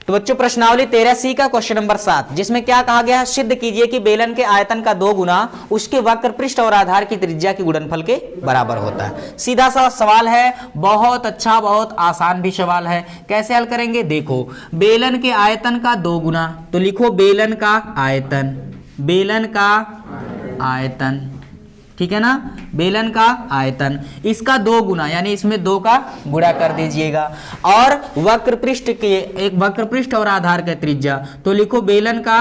तो बच्चों प्रश्नावली 13C का क्वेश्चन नंबर 7, जिसमें क्या कहा गया है, सिद्ध कीजिए कि बेलन के आयतन का 2 गुना उसके वक्र पृष्ठ और आधार की त्रिज्या के गुणनफल के बराबर होता है। सीधा सा सवाल है, बहुत अच्छा, बहुत आसान भी सवाल है। कैसे हल करेंगे, देखो बेलन के आयतन का 2 गुना, तो लिखो बेलन का आयतन, बेलन का आयतन, ठीक है ना, बेलन का आयतन, इसका 2 गुना यानी इसमें 2 का गुणा कर दीजिएगा, और वक्र पृष्ठ के एक वक्र पृष्ठ और आधार का त्रिज्या, तो लिखो बेलन का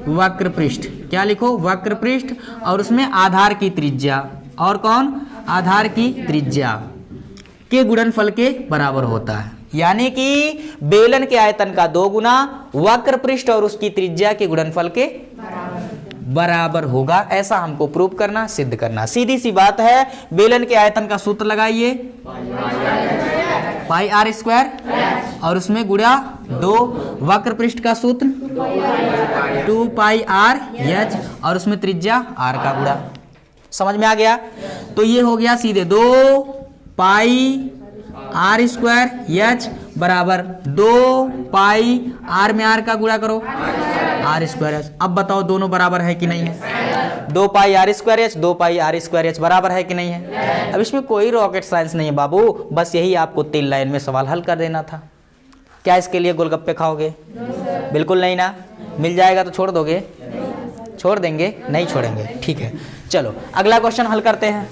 वक्र पृष्ठ, क्या लिखो, वक्र पृष्ठ, और उसमें आधार की त्रिज्या, और कौन, आधार की त्रिज्या के गुणनफल के बराबर होता है। यानी कि बेलन के आयतन का 2 गुना वक्र पृष्ठ और उसकी त्रिज्या के गुणनफल के बराबर होगा, ऐसा हमको प्रूव करना, सिद्ध करना। सीधी सी बात है, बेलन के आयतन का सूत्र लगाइए, पाई आर स्क्वायर, और उसमें गुणा 2, वक्र पृष्ठ का सूत्र 2 पाई आर एच, और उसमें त्रिज्या आर का गुणा। समझ में आ गया, तो ये हो गया सीधे 2 पाई आर स्क्वायर एच बराबर 2 पाई आर में आर का गुणा करो आर स्क्वायर एच। अब बताओ दोनों बराबर है कि नहीं है, 2 pi r square h, 2 pi r square h बराबर है कि नहीं है। अब इसमें कोई रॉकेट साइंस नहीं है बाबू, बस यही आपको 3 लाइन में सवाल हल कर देना था। क्या इसके लिए गोलगप्पे खाओगे? बिल्कुल नहीं ना, मिल जाएगा तो छोड़ दोगे? छोड़ देंगे? नहीं छोड़ेंगे, ठीक है। चलो अगला क्वेश्चन हल करते हैं।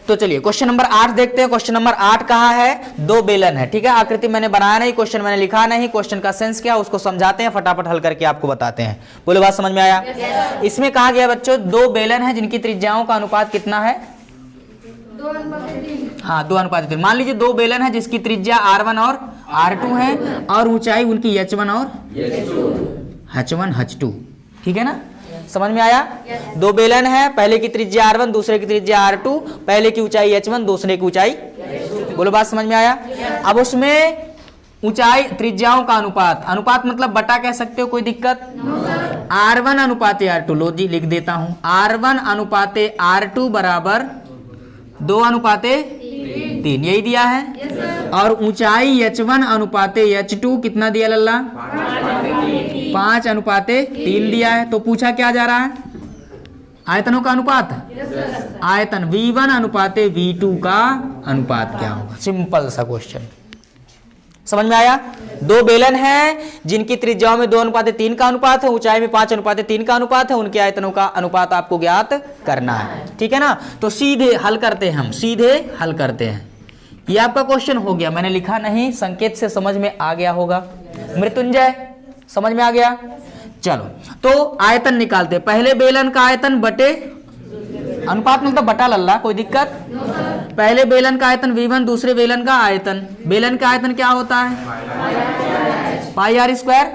तो चलिए क्वेश्चन नंबर 8 देखते हैं। क्वेश्चन नंबर 8 कहा है, 2 बेलन है, ठीक है। आकृति मैंने बनाया नहीं, क्वेश्चन मैंने लिखा नहीं, क्वेश्चन का सेंस क्या उसको समझाते हैं, फटाफट हल करके आपको बताते हैं। बोले बात समझ में आया? इसमें कहा गया बच्चों 2 बेलन है जिनकी त्रिज्याओं का अनुपात कितना है? 2:3। हाँ 2:3। मान लीजिए 2 बेलन है जिसकी त्रिज्या R1 और R2 है, और ऊंचाई उनकी H1 और H1 H2, ठीक है ना, समझ में आया? 2 बेलन है, पहले की त्रिज्या R1, दूसरे की त्रिज्या R2, पहले की ऊंचाई H1, दूसरे की ऊंचाई, बोलो बात समझ में आया? अब उसमें ऊंचाई त्रिज्याओं का अनुपात, अनुपात मतलब बटा कह सकते हो, कोई दिक्कत? R1 अनुपाते R2, लो जी लिख देता हूं, R1 अनुपाते R2 बराबर 2:3, यही दिया है। और ऊंचाई H1 अनुपाते H2 कितना दिया लल्ला? 5:3 दिया है। तो पूछा क्या जा रहा है? आयतनों का अनुपात, आयतन V1 अनुपाते V2 का अनुपात क्या होगा? सिंपल सा क्वेश्चन, समझ में आया? 2 बेलन है जिनकी त्रिज्याओं में 2:3 का अनुपात है, ऊंचाई में 5:3 का अनुपात है, उनके आयतनों का अनुपात आपको ज्ञात करना है, ठीक है ना। तो सीधे हल करते हैं, हम सीधे हल करते हैं। ये आपका क्वेश्चन हो गया, मैंने लिखा नहीं, संकेत से समझ में आ गया होगा। मृत्युंजय समझ में आ गया? चलो तो आयतन निकालते, पहले बेलन का आयतन बटे अनुपात मतलब बटा लल्ला, कोई दिक्कत? पहले बेलन का आयतन V1, दूसरे बेलन का आयतन, बेलन का आयतन क्या होता है? पाई आर स्क्वायर।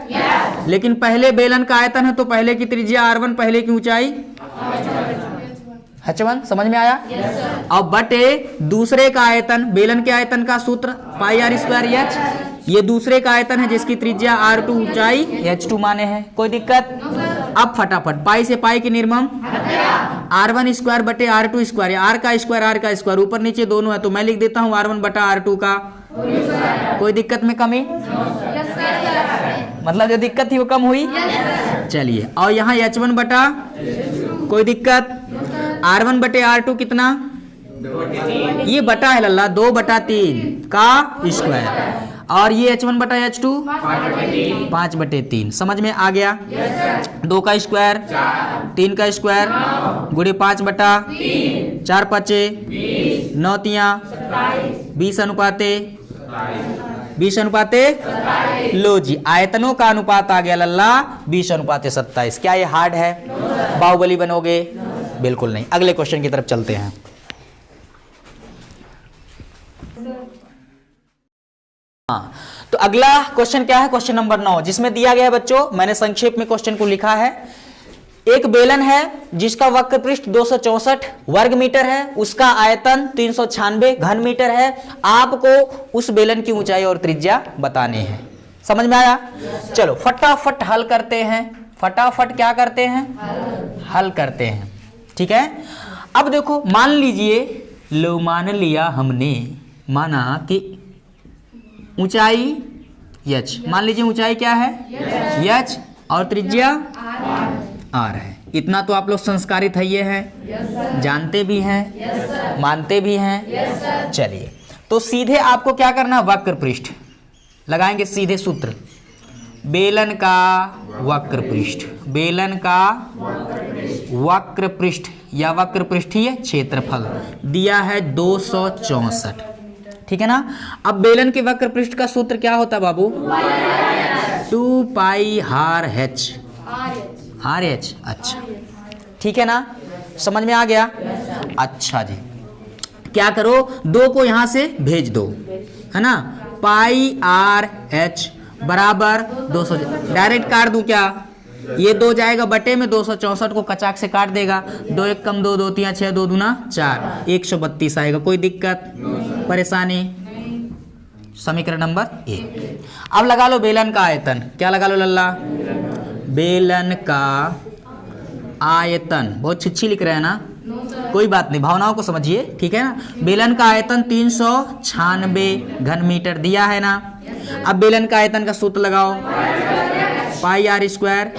लेकिन पहले बेलन का आयतन है तो पहले की त्रिज्या R1, पहले की ऊंचाई H1, समझ में आया? अब बटे दूसरे का आयतन, बेलन के आयतन का सूत्र पाई आर स्क्वायर एच, ये दूसरे का आयतन है जिसकी त्रिज्या R2, ऊंचाई H2 माने हैं, कोई दिक्कत? अब फटाफट पाई से पाई की निर्मम, R1 स्क्वायर बटे R2 स्क्वायर, R का स्क्वायर, ऊपर नीचे दोनों है, तो मैं लिख देता हूँ R1 बटा R2 का, कोई दिक्कत में कमी? मतलब जो दिक्कत थी वो कम हुई? चलिए, और यहाँ H1 बटा, कोई दिक्कत? R1 बटे R2 कितना? ये बटा है लल्ला, 2/3 का स्क्वायर, और ये H1 बटा H2 5/3, समझ में आ गया? 2 का स्क्वायर, 3 का स्क्वायर, गुणे 5/3, 4 5 9 3 20 अनुपाते, लो जी आयतनों का अनुपात आ गया लल्ला 20:27। क्या ये हार्ड है? बाहुबली बनोगे? बिल्कुल नहीं। अगले क्वेश्चन की तरफ चलते हैं। हाँ, तो अगला क्वेश्चन क्या है? क्वेश्चन नंबर 9, जिसमें दिया गया है बच्चों, मैंने संक्षेप में क्वेश्चन को लिखा है। एक बेलन है जिसका वक्र पृष्ठ 264 वर्ग मीटर है, उसका आयतन 396 घन मीटर है। आपको उस बेलन की ऊंचाई और त्रिज्या बताने हैं। समझ में आया? चलो फटाफट हल करते हैं, फटाफट क्या करते हैं? हल करते हैं, ठीक है। अब देखो, मान लीजिए, लो मान लिया हमने, माना कि ऊंचाई h, मान लीजिए ऊंचाई क्या है h और त्रिज्या r है। इतना तो आप लोग संस्कारित है, ये है, जानते भी हैं, मानते भी हैं। चलिए, तो सीधे आपको क्या करना, वक्र पृष्ठ लगाएंगे, सीधे सूत्र, बेलन का वक्र पृष्ठ, बेलन का वक्र पृष्ठ या वक्र पृष्ठीय क्षेत्रफल दिया है 264, ठीक है ना। अब बेलन के वक्र पृष्ठ का सूत्र क्या होता है बाबू, 2 पाई हार h, हार h, अच्छा ठीक है ना, समझ में आ गया। अच्छा जी, क्या करो, 2 को यहां से भेज दो, है ना, पाई आर h बराबर 200, डायरेक्ट काट दूं क्या, ये 2 जाएगा बटे में, 264 को कचाक से काट देगा, 2 1 कम 2, 2 3 6, 2 दूना 4, 132 आएगा। कोई दिक्कत परेशानी, समीकरण नंबर 1। अब लगा लो बेलन का आयतन, क्या लगा लो लल्ला, बेलन का आयतन, बहुत छिछी लिख रहे हैं ना, कोई बात नहीं, भावनाओं को समझिए, ठीक है ना। बेलन का आयतन 396 घन मीटर दिया है ना। अब बेलन का आयतन का सूत्र लगाओ, पाई आर स्क्वायर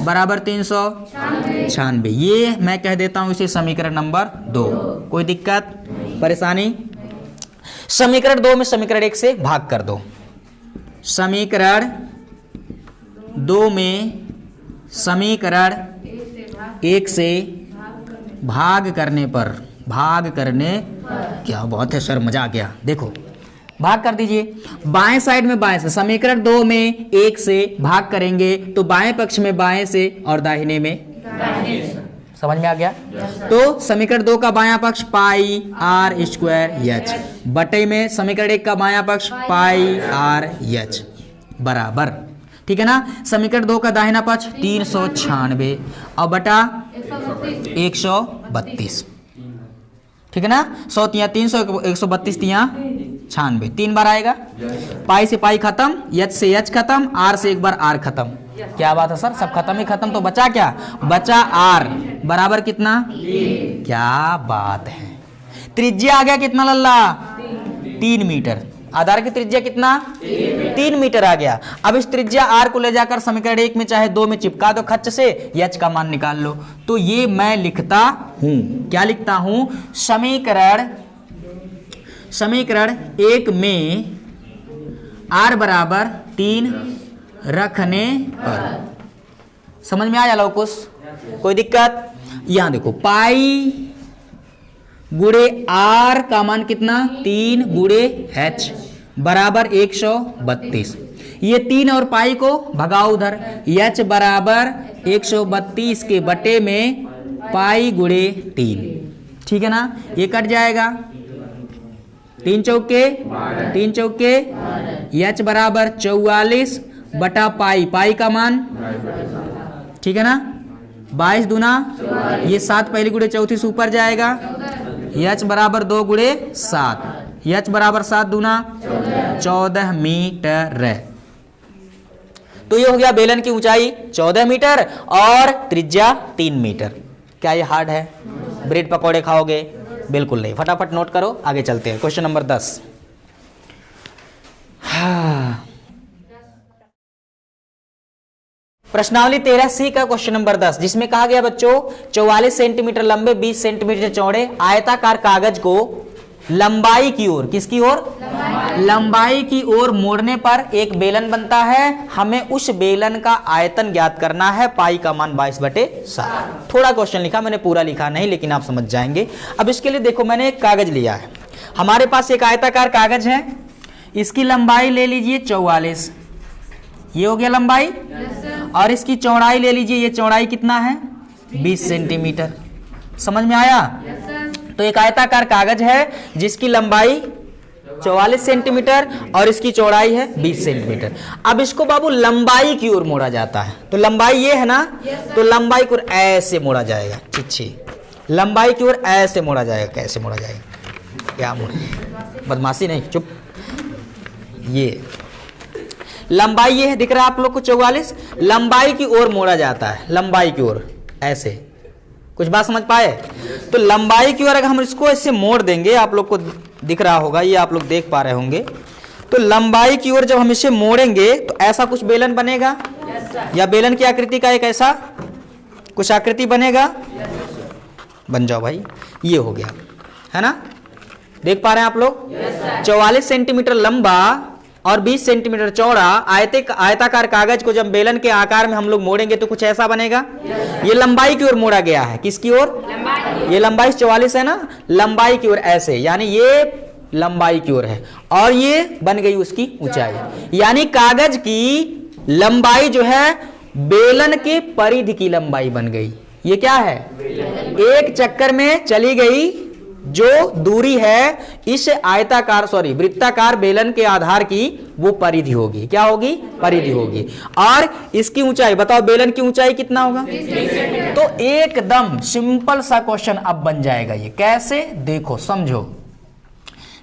बराबर 396, ये मैं कह देता हूं इसे समीकरण नंबर 2। कोई दिक्कत परेशानी, समीकरण 2 में समीकरण 1 से भाग कर दो, समीकरण 2 में समीकरण 1 से भाग करने पर, भाग करने, क्या बात है सर, मजा आ गया। देखो भाग कर दीजिए, बाएं साइड में बाएं से, समीकरण 2 में 1 से भाग करेंगे तो बाएं पक्ष में बाएं से और दाहिने में दाहिने से। समझ में आ गया। तो समीकरण 2 का बायां पक्ष पाई आर स्क्वायर एच बटे में समीकरण 1 का बायां पक्ष पाई आर एच बराबर, ठीक है ना। समीकरण 2 का दाहिना पक्ष 396 और बटा 132, ठीक है ना। 100 तिया 300, 132 तिया 96, 3 बार आएगा। पाई से पाई खत्म, एच से एच खत्म, आर से एक बार आर खत्म। क्या बात है सर, सब खत्म ही खत्म, तो बचा क्या, बचा आर बराबर कितना, क्या बात है। त्रिज्या आ गया कितना लल्ला, 3 मीटर। आधार की त्रिज्या कितना, 3 मीटर आ गया। अब इस त्रिज्या आर को ले जाकर समीकरण 1 में चाहे 2 में चिपका दो खच्च से, एच का मान निकाल लो। तो ये मैं लिखता हूं, क्या लिखता हूं, समीकरण 1 में आर बराबर 3 रखने पर, समझ में आया लौकुश, कोई दिक्कत। यहां देखो पाई गुड़े आर का मान कितना, 3 गुड़े एच बराबर 132। ये 3 और पाई को भगाओ उधर, एच बराबर 132 के बटे में पाई गुड़े 3, ठीक है ना। ये कट जाएगा, 3 चौके एच बराबर 44 बटा पाई, पाई का मान, ठीक है ना, 22 दूना, ये 7 पहली गुड़े 34 ऊपर जाएगा, एच बराबर 2 गुड़े 7, एच बराबर 7 दूना 14 मीटर। तो ये हो गया बेलन की ऊंचाई 14 मीटर और त्रिज्या 3 मीटर। क्या ये हार्ड है, ब्रेड पकौड़े खाओगे, बिल्कुल नहीं। फटाफट नोट करो, आगे चलते हैं। Question number 10। प्रश्नावली 13C का क्वेश्चन नंबर 10, जिसमें कहा गया बच्चों 44 सेंटीमीटर लंबे 20 सेंटीमीटर चौड़े आयताकार कागज को लंबाई की ओर, किसकी ओर, लंबाई की ओर मोड़ने पर एक बेलन बनता है। हमें उस बेलन का आयतन ज्ञात करना है, पाई का मान 22/7। थोड़ा क्वेश्चन लिखा मैंने, पूरा लिखा नहीं, लेकिन आप समझ जाएंगे। अब इसके लिए देखो, मैंने एक कागज लिया है, हमारे पास एक आयताकार कागज है, इसकी लंबाई ले लीजिए 44, ये हो गया लंबाई, और इसकी चौड़ाई ले लीजिए, ये चौड़ाई कितना है, 20 सेंटीमीटर। समझ में आया। तो एक आयताकार कागज है जिसकी लंबाई 44 सेंटीमीटर और इसकी चौड़ाई है 20 सेंटीमीटर। अब इसको बाबू लंबाई की ओर मोड़ा जाता है, तो लंबाई ये है ना, तो लंबाई की ओर ऐसे मोड़ा जाएगा, चिच्छी लंबाई की ओर ऐसे मोड़ा जाएगा। कैसे मोड़ा जाएगा, क्या मोड़ा, बदमाशी नहीं, चुप। ये लंबाई ये है, दिख रहा है आप लोग को 44, लंबाई की ओर मोड़ा जाता है, लंबाई की ओर ऐसे। कुछ बात समझ पाए। तो लंबाई की ओर अगर हम इसको ऐसे मोड़ देंगे, आप लोग को दिख रहा होगा, ये आप लोग देख पा रहे होंगे, तो लंबाई की ओर जब हम इसे मोड़ेंगे तो ऐसा कुछ बेलन बनेगा, या बेलन की आकृति का एक ऐसा कुछ आकृति बनेगा। बन जाओ भाई, ये हो गया, है ना, देख पा रहे हैं आप लोग। 44 सेंटीमीटर लंबा और 20 सेंटीमीटर चौड़ा आयताकार कागज को जब बेलन के आकार में हम लोग मोड़ेंगे तो कुछ ऐसा बनेगा। ये लंबाई की ओर मोड़ा गया है, किसकी ओर, ये लंबाई 44 है ना, लंबाई की ओर ऐसे, यानी ये लंबाई की ओर है और ये बन गई उसकी ऊंचाई, यानी कागज की लंबाई जो है बेलन के परिधि की लंबाई बन गई। ये क्या है, एक चक्कर में चली गई जो दूरी है इस वृत्ताकार बेलन के आधार की, वो परिधि होगी। क्या होगी, परिधि होगी। और इसकी ऊंचाई बताओ, बेलन की ऊंचाई कितना होगा। तो एकदम सिंपल सा क्वेश्चन अब बन जाएगा। ये कैसे, देखो समझो।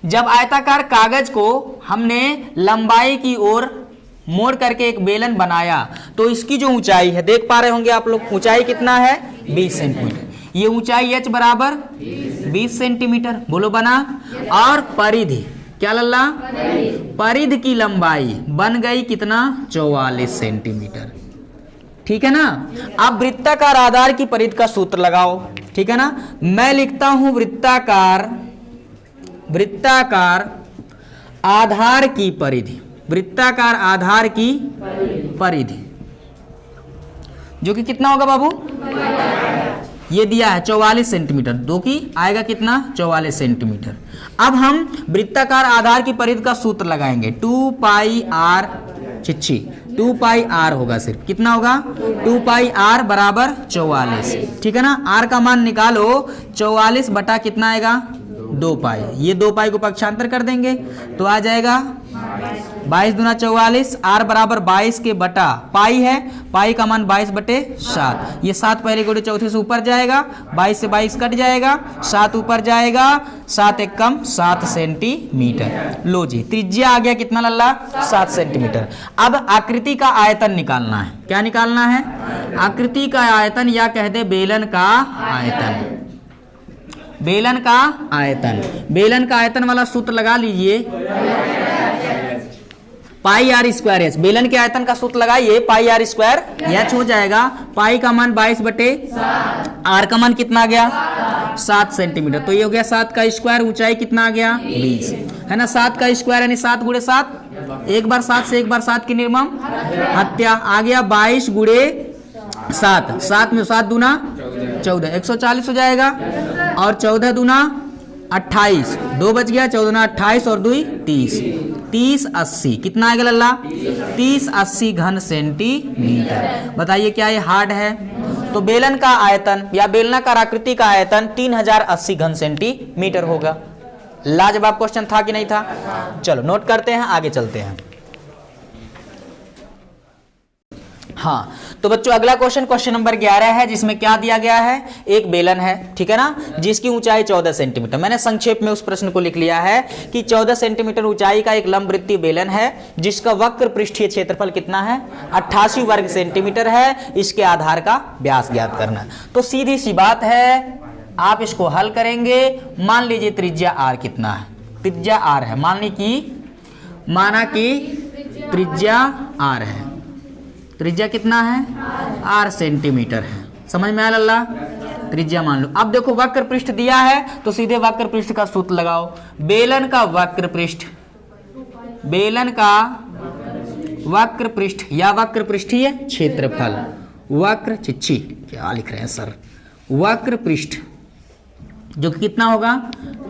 जब आयताकार कागज को हमने लंबाई की ओर मोड़ करके एक बेलन बनाया तो इसकी जो ऊंचाई है, देख पा रहे होंगे आप लोग, ऊंचाई कितना है, 20 सेंटीमीटर। ये ऊंचाई h बराबर 20 सेंटीमीटर, बोलो बना। और परिधि क्या लल्ला, परिधि की लंबाई बन गई कितना, 44 सेंटीमीटर। ठीक है ना। अब वृत्ताकार आधार की परिधि का सूत्र लगाओ, ठीक है ना। मैं लिखता हूं वृत्ताकार आधार की परिधि, वृत्ताकार आधार की परिधि जो कि कितना होगा बाबू, ये दिया है 44 सेंटीमीटर, दो की आएगा कितना, 44 सेंटीमीटर। अब हम वृत्ताकार आधार की परिधि का सूत्र लगाएंगे, 2 पाई r, 2 पाई r होगा, सिर्फ कितना होगा, 2 पाई r बराबर 44। ठीक है ना। r का मान निकालो, 44 बटा कितना आएगा, 2 पाई। ये 2 पाई को पक्षांतर कर देंगे तो आ जाएगा 22 दूना 44, r बराबर 22 के बटा पाई है, पाई का मान 22 बटे 7। ये 7 पहले गुणे चौथे से ऊपर जाएगा, 22 से 22 कट जाएगा, 7 ऊपर जाएगा, 7 एक कम 7 सेंटीमीटर। लो जी, त्रिज्या आ गया कितना लल्ला, 7 सेंटीमीटर। अब आकृति का आयतन निकालना है। क्या निकालना है, आकृति का आयतन, या कह दे बेलन का आयतन। बेलन का आयतन, बेलन का आयतन वाला सूत्र लगा लीजिए, पाई r स्क्वायर एच। बेलन के आयतन का सूत्र लगाइए, पाई r स्क्वायर एच हो जाएगा। पाई का मान 22 बटे r का मान कितना आ गया, 7 सेंटीमीटर। तो ये हो गया 7 का स्क्वायर, ऊंचाई कितना आ गया, 20 है ना। 7 का स्क्वायर यानी 7 गुणे 7, एक बार 7 से एक बार 7 की निर्मम हत्या, आ गया 22 गुणे 7, 7 में 7 दूना 14, 140 हो जाएगा। और 14 दूना 28, 2 बच गया, 14 दूना 28 और 2 30, 30 80 कितना आएगा लल्ला, 30 80 घन सेंटीमीटर। बताइए क्या ये हार्ड है। तो बेलन का आयतन या बेलनाकार आकृति का आयतन 3080 घन सेंटीमीटर होगा। लाजवाब क्वेश्चन था कि नहीं था। चलो नोट करते हैं, आगे चलते हैं। हाँ तो बच्चों अगला क्वेश्चन नंबर 11 है, जिसमें क्या दिया गया है, एक बेलन है, ठीक है ना, जिसकी ऊंचाई 14 सेंटीमीटर। मैंने संक्षेप में उस प्रश्न को लिख लिया है कि 14 सेंटीमीटर ऊंचाई का एक लंबवृत्तीय बेलन है, जिसका वक्र पृष्ठीय क्षेत्रफल कितना है, 88 वर्ग सेंटीमीटर है। इसके आधार का व्यास ज्ञात करना। तो सीधी सी बात है, आप इसको हल करेंगे। मान लीजिए त्रिज्या r कितना है, त्रिज्या r है, माना कि त्रिज्या r है, त्रिज्या कितना है, r सेंटीमीटर है। समझ में आया लल्ला, त्रिज्या मान लो। अब देखो वक्र पृष्ठ दिया है तो सीधे वक्र पृष्ठ का सूत्र लगाओ। बेलन का वक्र पृष्ठ, बेलन का वक्र पृष्ठ या वक्र पृष्ठीय क्षेत्रफल, वक्र चिच्छी क्या लिख रहे हैं सर, वक्र पृष्ठ जो कि कितना होगा,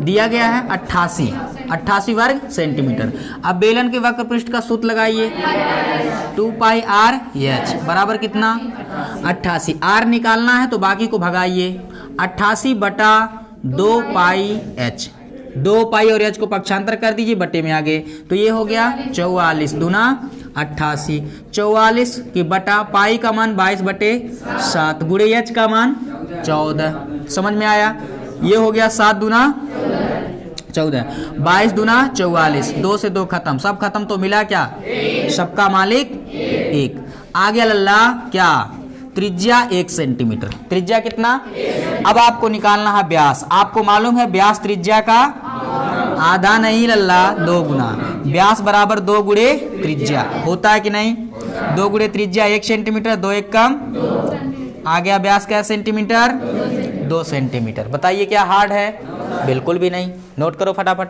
दिया गया है 88 वर्ग सेंटीमीटर। अब बेलन के वक्र पृष्ठ का सूत्र लगाइए, 2 पाई r h बराबर कितना, 88। r निकालना है तो बाकी को भगाइए, 88 बटा 2 पाई h, 2 पाई और h को पक्षांतर कर दीजिए, बटे में आगे, तो ये हो गया 44 दूना 88, 44 की बटा पाई का मान 22 बटे 7 गुणे h का मान 14। समझ में आया, ये हो गया 7 दूना 14, 22 दूना 44, 2 से 2 खत्म, सब खत्म, तो मिला क्या, सबका मालिक 1। आ गया लल्ला क्या, त्रिज्या 1 सेंटीमीटर। त्रिज्या कितना, अब आपको निकालना है व्यास। आपको मालूम है व्यास त्रिज्या का आधा नहीं लल्ला, 2 गुना। व्यास बराबर 2 गुणे त्रिज्या, होता है कि नहीं? 2 गुणे त्रिज्या 1 सेंटीमीटर, 2 1 कम, आ गया व्यास क्या सेंटीमीटर? 2 सेंटीमीटर। बताइए क्या हार्ड है? बिल्कुल भी नहीं। नोट करो फटाफट।